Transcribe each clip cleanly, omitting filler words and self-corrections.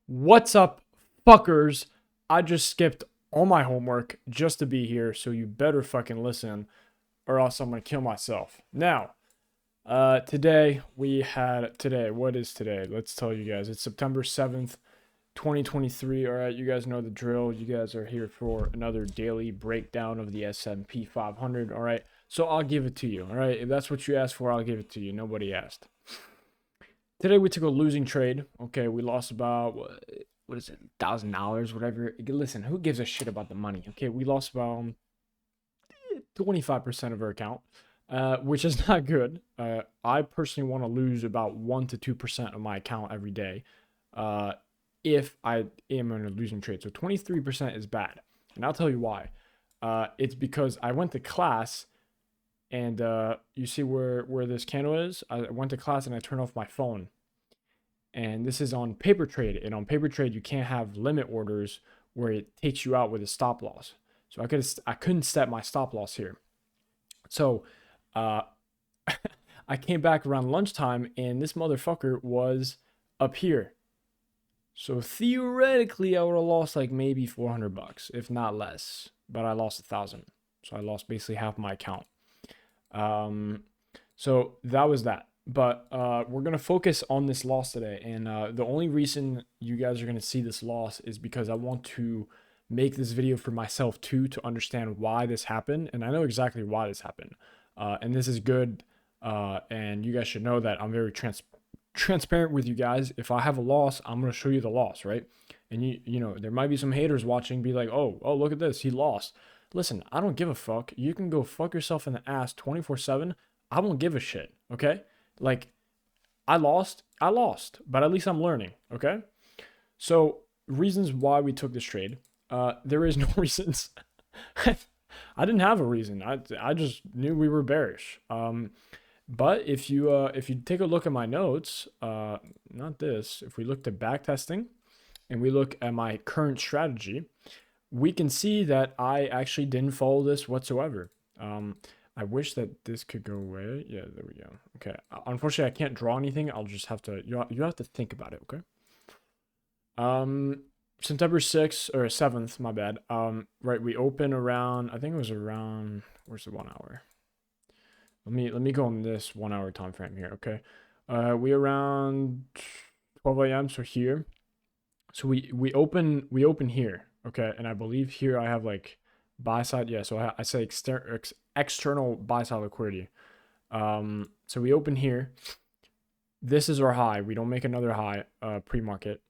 What's up, fuckers? I just skipped all my homework just to be here, so you better fucking listen, or else I'm gonna kill myself. Now, today, what is today? Let's tell you guys. It's September 7th, 2023. All right, you guys know the drill. You guys are here for another daily breakdown of the S&P 500. All right, so I'll give it to you. All right, if that's what you asked for, I'll give it to you. Nobody asked. Today we took a losing trade. Okay, we lost about what is it, $1,000, whatever. Listen, who gives a shit about the money? Okay, we lost about 25% of our account, which is not good. I personally want to lose about 1 to 2% of my account every day, if I am in a losing trade. So 23% is bad, and I'll tell you why. It's because I went to class. And you see where this candle is? I went to class and I turned off my phone. And this is on paper trade. And on paper trade, you can't have limit orders where it takes you out with a stop loss. So I couldn't set my stop loss here. So uh, I came back around lunchtime and this motherfucker was up here. So theoretically, I would have lost like maybe $400, if not less. But I lost 1,000. So I lost basically half my account. So that was that. But we're gonna focus on this loss today, and the only reason you guys are gonna see this loss is because I want to make this video for myself too, to understand why this happened, and I know exactly why this happened. And this is good, and you guys should know that I'm very transparent with you guys. If I have a loss, I'm gonna show you the loss, right? And you know there might be some haters watching, be like, oh look at this, he lost. Listen, I don't give a fuck. You can go fuck yourself in the ass 24/7. I won't give a shit, okay? Like, I lost, but at least I'm learning, okay? So, reasons why we took this trade. There is no reasons. I didn't have a reason. I just knew we were bearish. But if you take a look at my notes, not this. If we look to back testing and we look at my current strategy, we can see that I actually didn't follow this whatsoever. I wish that this could go away. Yeah, there we go. Okay. Unfortunately, I can't draw anything. I'll just have to, you have to think about it, okay? September 6th or 7th, my bad. Right, we open around, I think it was around, where's the 1 hour? Let me go on this 1 hour time frame here, okay? We around 12 a.m. so here. So we open here, okay? And I believe here I have like buy side, yeah, so I say external buy side liquidity. So we open here. This is our high. We don't make another high pre-market.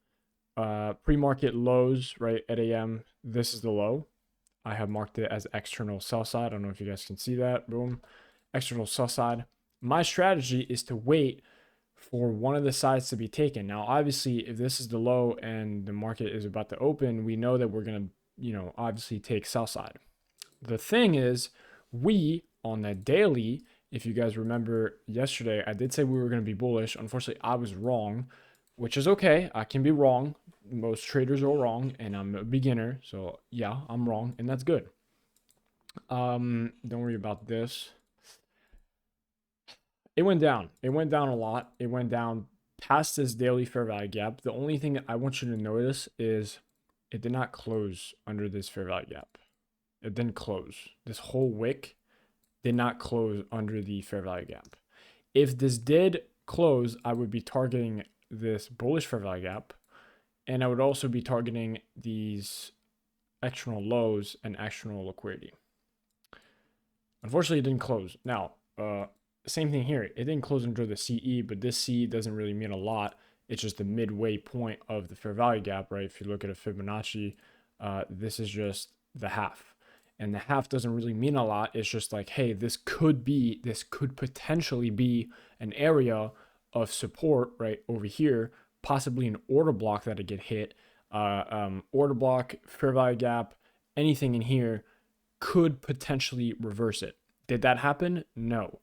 Pre-market lows, right, at AM. This is the low. I have marked it as external sell side. I don't know if you guys can see that. Boom. External sell side. My strategy is to wait for one of the sides to be taken. Now, obviously, if this is the low and the market is about to open, we know that we're going to, obviously take sell side. The thing is, we on the daily, if you guys remember yesterday, I did say we were going to be bullish. Unfortunately, I was wrong, which is okay. I can be wrong. Most traders are wrong, and I'm a beginner. So yeah, I'm wrong, and that's good. Don't worry about this. It went down. It went down a lot. It went down past this daily fair value gap. The only thing that I want you to notice is it did not close under this fair value gap. It didn't close. This whole wick did not close under the fair value gap. If this did close, I would be targeting this bullish fair value gap, and I would also be targeting these external lows and external liquidity. Unfortunately, it didn't close. Now, same thing here. It didn't close under the CE, but this CE doesn't really mean a lot. It's just the midway point of the fair value gap, right? If you look at a Fibonacci, this is just the half. And the half doesn't really mean a lot. It's just like, hey, this could potentially be an area of support right over here, possibly an order block that it get hit. Order block, fair value gap, anything in here could potentially reverse it. Did that happen? No.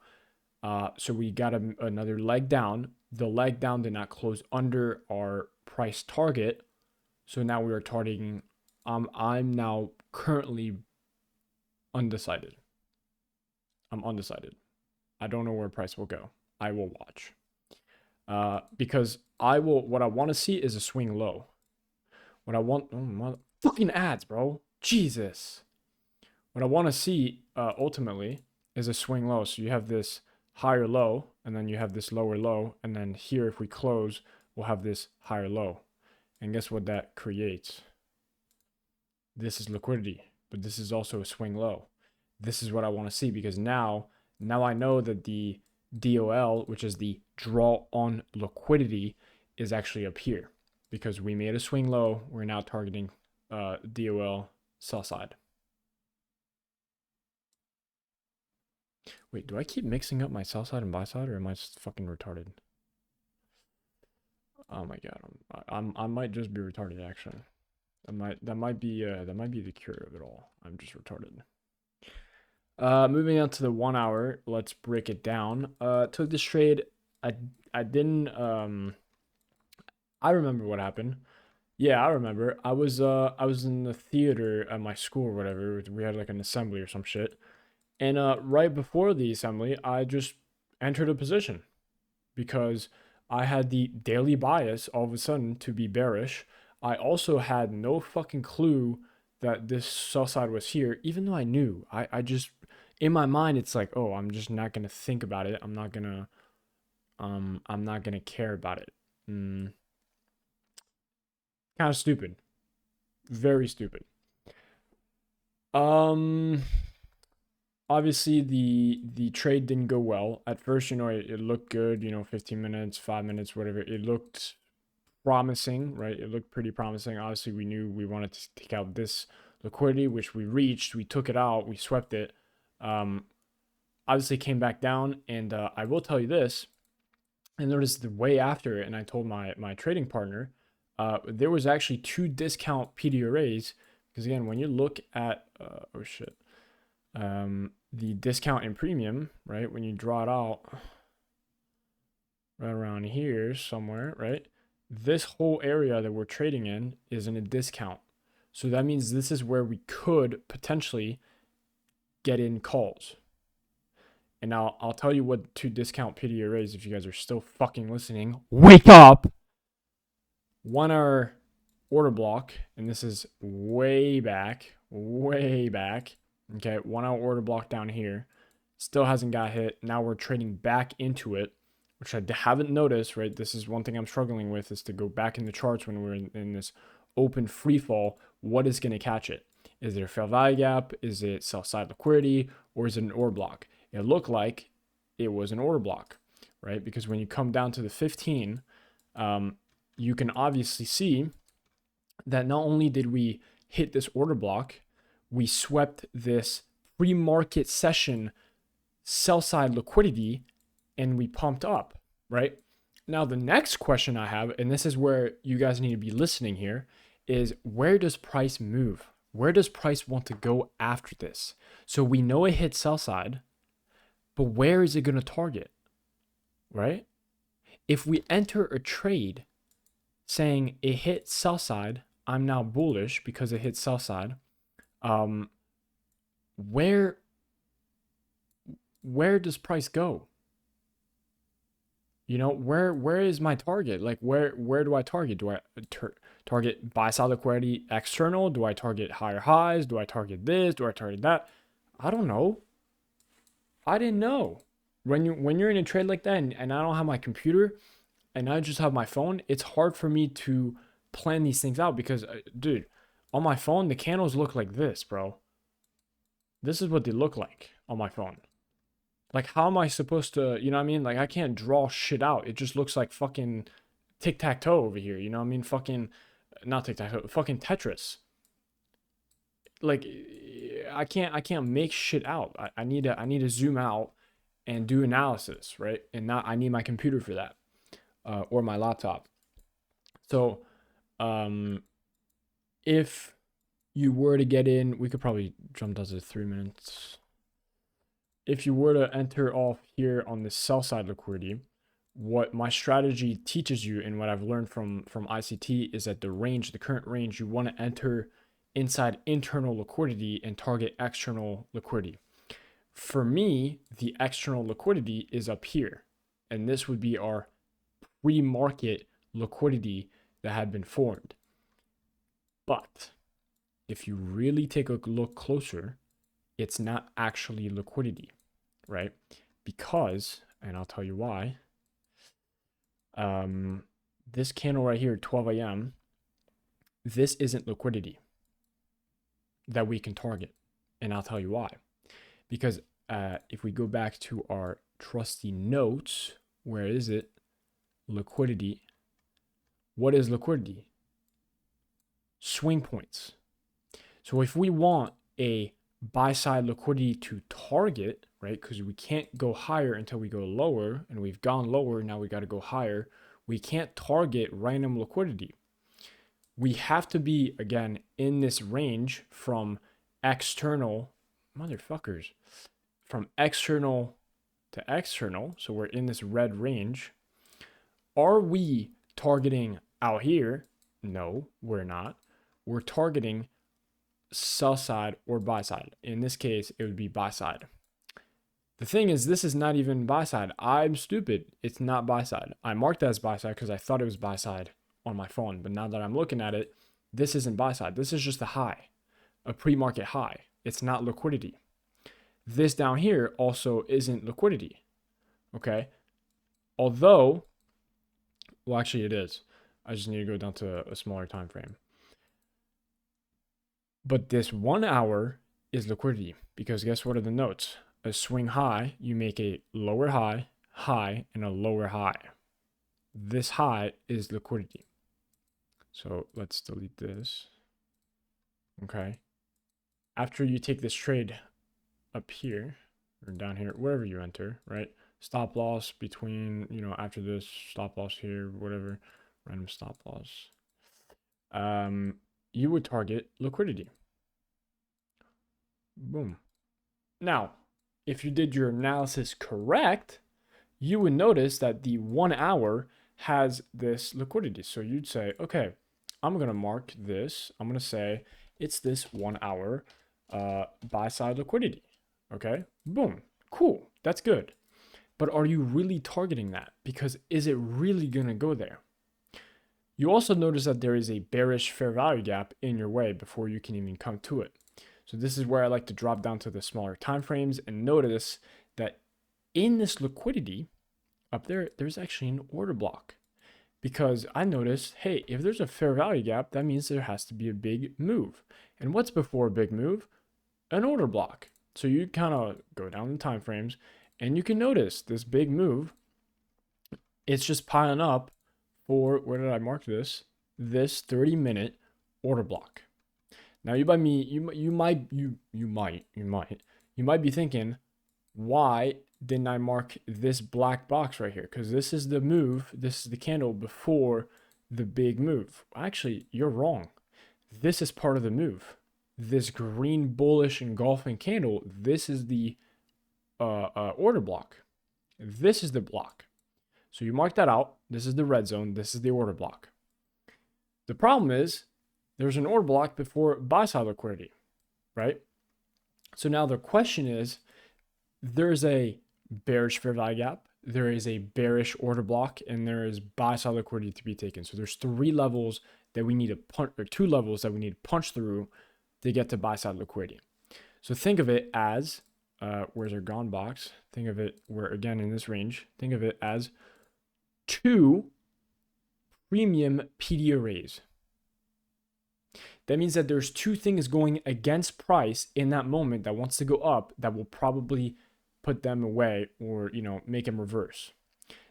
So we got another leg down. The leg down did not close under our price target. So now we are targeting, I'm now currently undecided. I'm undecided. I don't know where price will go. I will watch. Because what I want to see is a swing low. What I want, oh, mother, fucking ads, bro. Jesus. What I want to see ultimately is a swing low. So you have this higher low, and then you have this lower low, and then here, if we close, we'll have this higher low. And guess what that creates? This is liquidity, but this is also a swing low. This is what I want to see, because now I know that the DOL, which is the draw on liquidity, is actually up here, because we made a swing low. We're now targeting DOL sell side. Wait, do I keep mixing up my sell side and buy side, or am I just fucking retarded? Oh my god, I might just be retarded actually. That might be the cure of it all. I'm just retarded. Moving on to the 1 hour, let's break it down. Took this trade. I didn't I remember what happened. Yeah, I remember. I was in the theater at my school or whatever. We had like an assembly or some shit. And right before the assembly, I just entered a position because I had the daily bias all of a sudden to be bearish. I also had no fucking clue that this sell side was here, even though I knew. I just, in my mind, it's like, oh, I'm just not gonna think about it. I'm not gonna care about it. Kind of stupid. Very stupid. Obviously the trade didn't go well. At first, it looked good, 15 minutes, 5 minutes, whatever. It looked promising, right? It looked pretty promising. Obviously, we knew we wanted to take out this liquidity, which we reached. We took it out. We swept it. Obviously came back down, and I will tell you this. I noticed the way after it, and I told my trading partner, there was actually 2 discount PDRAs, because again, when you look at the discount and premium, right? When you draw it out right around here somewhere, right? This whole area that we're trading in is in a discount. So that means this is where we could potentially get in calls. And now I'll tell you what 2 discount PDRAs, if you guys are still fucking listening. Wake up! 1 hour order block, and this is way back. Okay, 1 hour order block down here. Still hasn't got hit. Now we're trading back into it, which I haven't noticed, right? This is one thing I'm struggling with, is to go back in the charts when we're in this open free fall. What is going to catch it? Is it a fair value gap? Is it sell side liquidity? Or is it an order block? It looked like it was an order block, right? Because when you come down to the 15, you can obviously see that not only did we hit this order block, we swept this pre-market session sell side liquidity, and we pumped up, right? Now, the next question I have, and this is where you guys need to be listening here, is where does price move? Where does price want to go after this? So we know it hit sell side, but where is it going to target, right? If we enter a trade saying it hit sell side, I'm now bullish because it hit sell side, where does price go? Where is my target? Like where do I target? Do I target buy side liquidity external? Do I target higher highs? Do I target this? Do I target that? I don't know. I didn't know. When you're in a trade like that, and I don't have my computer and I just have my phone, it's hard for me to plan these things out, because dude, on my phone the candles look like this, bro. This is what they look like on my phone. Like, how am I supposed to, you know what I mean? Like, I can't draw shit out. It just looks like fucking tic-tac-toe over here, you know what I mean? Fucking, not tic-tac-toe, fucking Tetris. Like, I can't make shit out. I need to zoom out and do analysis, right? And not, I need my computer for that, or my laptop. So, if you were to get in, we could probably jump down to 3 minutes. If you were to enter off here on the sell side liquidity, what my strategy teaches you and what I've learned from ICT is that the current range, you want to enter inside internal liquidity and target external liquidity. For me, the external liquidity is up here, and this would be our pre-market liquidity that had been formed. But if you really take a look closer, it's not actually liquidity, right? Because, and I'll tell you why, this candle right here, 12 a.m., this isn't liquidity that we can target. And I'll tell you why. Because if we go back to our trusty notes, where is it? Liquidity. What is liquidity? Swing points. So if we want a buy side liquidity to target, right? Because we can't go higher until we go lower, and we've gone lower, now we got to go higher. We can't target random liquidity. We have to be, again, in this range from external, motherfuckers, from external to external. So we're in this red range. Are we targeting out here? No, we're not. We're targeting sell side or buy side. In this case, it would be buy side. The thing is, this is not even buy side. I'm stupid. It's not buy side. I marked that as buy side because I thought it was buy side on my phone. But now that I'm looking at it, this isn't buy side. This is just a high, a pre-market high. It's not liquidity. This down here also isn't liquidity. Okay. Although, well, actually it is. I just need to go down to a smaller time frame. But this 1 hour is liquidity because guess what are the notes? A swing high, you make a lower high, high, and a lower high. This high is liquidity. So let's delete this. Okay. After you take this trade up here or down here, wherever you enter, right? Stop loss between, after this, stop loss here, whatever, random stop loss. You would target liquidity. Boom. Now, if you did your analysis correct, you would notice that the 1 hour has this liquidity. So you'd say, okay, I'm going to mark this. I'm going to say it's this 1 hour buy side liquidity. Okay, boom, cool, that's good. But are you really targeting that? Because is it really going to go there? You also notice that there is a bearish fair value gap in your way before you can even come to it. So this is where I like to drop down to the smaller time frames and notice that in this liquidity up there, there's actually an order block. Because I noticed, hey, if there's a fair value gap, that means there has to be a big move. And what's before a big move? An order block. So you kind of go down the time frames and you can notice this big move. It's just piling up for, where did I mark this? This 30-minute order block. Now you might be thinking, why didn't I mark this black box right here? Because this is the move, this is the candle before the big move. Actually, you're wrong. This is part of the move. This green bullish engulfing candle, this is the order block. This is the block. So you mark that out. This is the red zone. This is the order block. The problem is there's an order block before buy side liquidity, right? So now the question is, there's a bearish fair value gap, there is a bearish order block, and there is buy side liquidity to be taken. So there's 3 levels that we need to punch, or 2 levels that we need to punch through to get to buy side liquidity. So think of it as, where's our gone box? Think of it, we're again in this range. Think of it as 2 premium PD arrays. That means that there's 2 things going against price in that moment that wants to go up that will probably put them away or, make them reverse.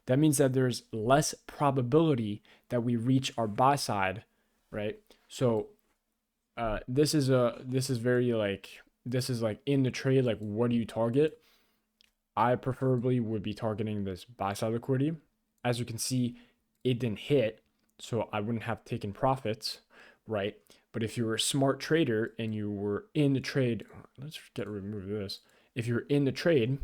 That means that there's less probability that we reach our buy side, right? So this is like in the trade, like what do you target? I preferably would be targeting this buy side liquidity. As you can see, it didn't hit, so I wouldn't have taken profits, right? But if you were a smart trader and you were in the trade, let's remove this. If you're in the trade,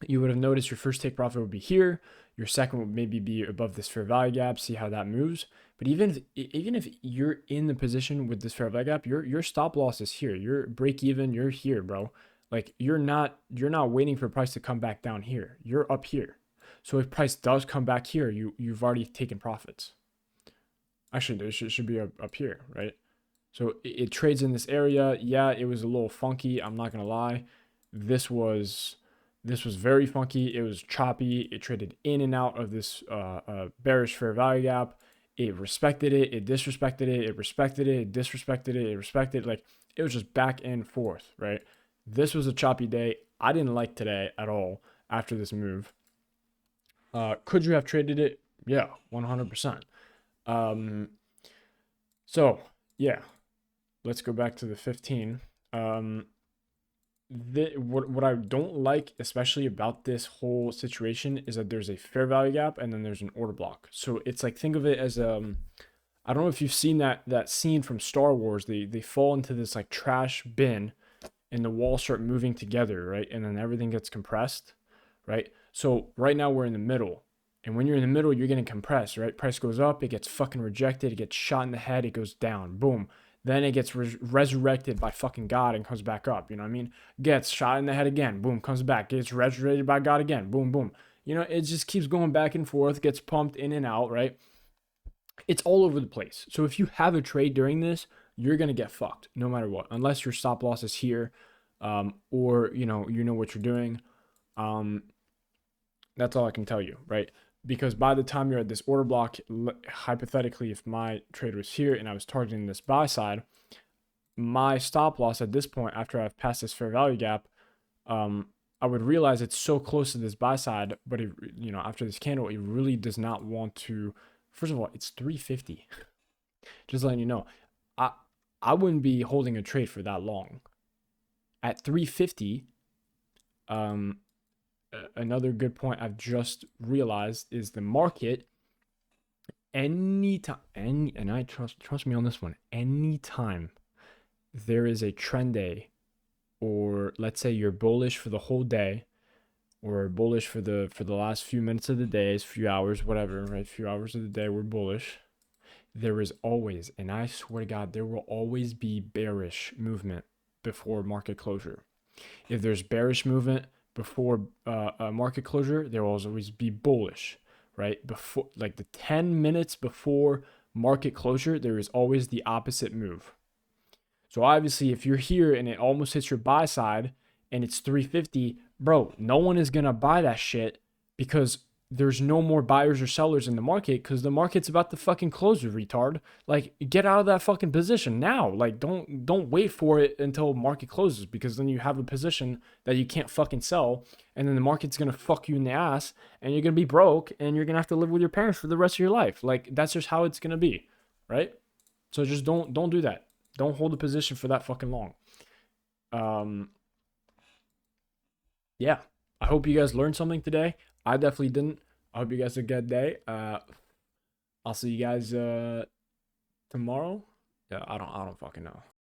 you would have noticed your first take profit would be here. Your second would maybe be above this fair value gap. See how that moves. But even if you're in the position with this fair value gap, your stop loss is here. Your break even, you're here, bro. Like you're not waiting for price to come back down here. You're up here. So if price does come back here, you've already taken profits. Actually, it should be up here, right? So it trades in this area. Yeah, it was a little funky. I'm not gonna lie. This was very funky. It was choppy. It traded in and out of this bearish fair value gap. It respected it. It disrespected it. It respected it. It disrespected it. It respected it. Like it was just back and forth, right? This was a choppy day. I didn't like today at all after this move. Could you have traded it? Yeah, 100%. So yeah, let's go back to the 15. What I don't like, especially about this whole situation, is that there's a fair value gap and then there's an order block. So it's like, think of it as I don't know if you've seen that scene from Star Wars. They fall into this like trash bin, and the walls start moving together, right? And then everything gets compressed, right? So right now we're in the middle. And when you're in the middle, you're getting compressed, right? Price goes up, it gets fucking rejected, it gets shot in the head, it goes down, boom. Then it gets resurrected by fucking God and comes back up. You know what I mean? Gets shot in the head again, boom, comes back. Gets resurrected by God again, boom, boom. You know, it just keeps going back and forth, gets pumped in and out, right? It's all over the place. So if you have a trade during this, you're going to get fucked no matter what, unless your stop loss is here, or, you know what you're doing. That's all I can tell you, right? Because by the time you're at this order block, hypothetically, if my trade was here and I was targeting this buy side, my stop loss at this point, after I've passed this fair value gap, I would realize it's so close to this buy side, but it, after this candle, it really does not want to. First of all, it's 350. Just letting you know, I wouldn't be holding a trade for that long. At 350, another good point I've just realized is the market. Anytime, and I trust me on this one. Anytime there is a trend day, or let's say you're bullish for the whole day, or bullish for the last few minutes of the day, few hours, whatever, right? Few hours of the day, we're bullish. There is always, and I swear to God, there will always be bearish movement before market closure. If there's bearish movement before market closure, there will always be bullish, right? Before, like the 10 minutes before market closure, there is always the opposite move. So obviously, if you're here and it almost hits your buy side and it's 350, bro, no one is gonna buy that shit because there's no more buyers or sellers in the market because the market's about to fucking close, you retard. Like, get out of that fucking position now. Like, don't wait for it until market closes, because then you have a position that you can't fucking sell, and then the market's gonna fuck you in the ass, and you're gonna be broke, and you're gonna have to live with your parents for the rest of your life. Like, that's just how it's gonna be, right? So just don't do that. Don't hold a position for that fucking long. Yeah. I hope you guys learned something today. I definitely didn't. I hope you guys have a good day. I'll see you guys tomorrow. Yeah, I don't fucking know.